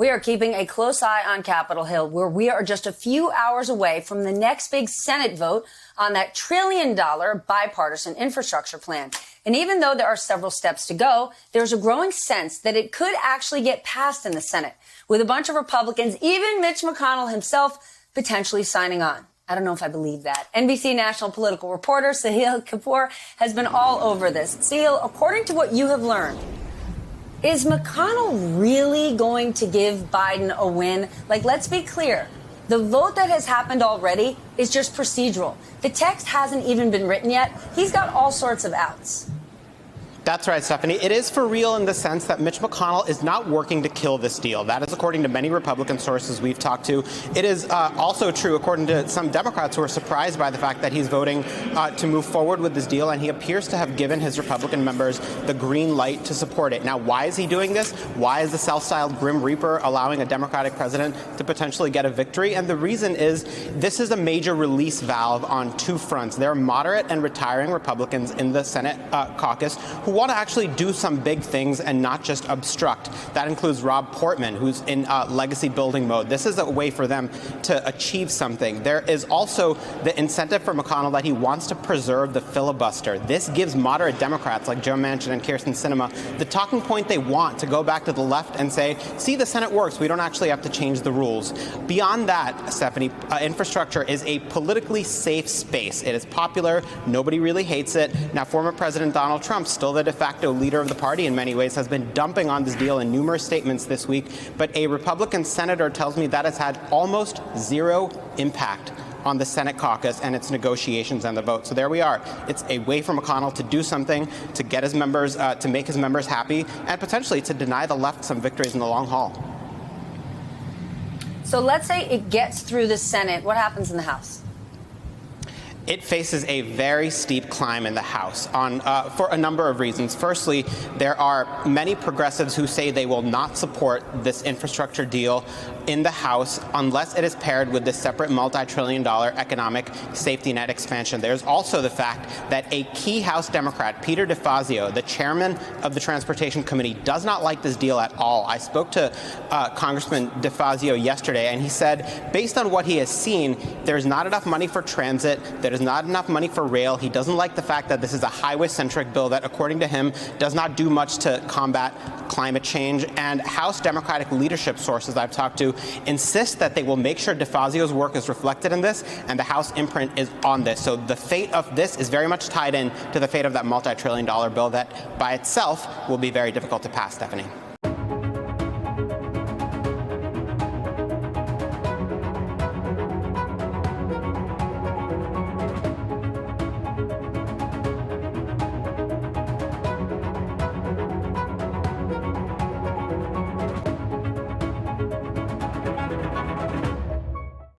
We are keeping a close eye on Capitol Hill, where we are just a few hours away from the next big Senate vote on that $1 trillion bipartisan infrastructure plan. And even though there are several steps to go, there's a growing sense that it could actually get passed in the Senate, with a bunch of Republicans, even Mitch McConnell himself, potentially signing on. I don't know if I believe that. NBC national political reporter Sahil Kapoor has been all over this. Sahil, according to what you have learned, is McConnell really going to give Biden a win? Like, let's be clear. The vote that has happened already is just procedural. The text hasn't even been written yet. He's got all sorts of outs. That's right, Stephanie. It is for real in the sense that Mitch McConnell is not working to kill this deal. That is according to many Republican sources we've talked to. It is also true according to some Democrats who are surprised by the fact that he's voting to move forward with this deal, and he appears to have given his Republican members the green light to support it. Now, why is he doing this? Why is the self-styled Grim Reaper allowing a Democratic president to potentially get a victory? And the reason is this is a major release valve on two fronts. There are moderate and retiring Republicans in the Senate caucus who want to actually do some big things and not just obstruct. That includes Rob Portman, who's in legacy building mode. This is a way for them to achieve something. There is also the incentive for McConnell that he wants to preserve the filibuster. This gives moderate Democrats like Joe Manchin and Kyrsten Sinema the talking point they want to go back to the left and say, see, the Senate works. We don't actually have to change the rules. Beyond that, Stephanie, infrastructure is a politically safe space. It is popular. Nobody really hates it. Now, former President Donald Trump, still the de facto leader of the party in many ways, has been dumping on this deal in numerous statements this week. But a Republican senator tells me that has had almost zero impact on the Senate caucus and its negotiations and the vote. So there we are. It's a way for McConnell to do something, to get his members, to make his members happy, and potentially to deny the left some victories in the long haul. So let's say it gets through the Senate. What happens in the House? It faces a very steep climb in the House for a number of reasons. Firstly, there are many progressives who say they will not support this infrastructure deal in the House unless it is paired with this separate multi-trillion-dollar economic safety net expansion. There's also the fact that a key House Democrat, Peter DeFazio, the chairman of the Transportation Committee, does not like this deal at all. I spoke to Congressman DeFazio yesterday, and he said, based on what he has seen, there's not enough money for transit. There's not enough money for rail. He doesn't like the fact that this is a highway-centric bill that, according to him, does not do much to combat climate change. And House Democratic leadership sources I've talked to insist that they will make sure DeFazio's work is reflected in this, and the House imprint is on this. So the fate of this is very much tied in to the fate of that multi-trillion-dollar bill that by itself will be very difficult to pass, Stephanie.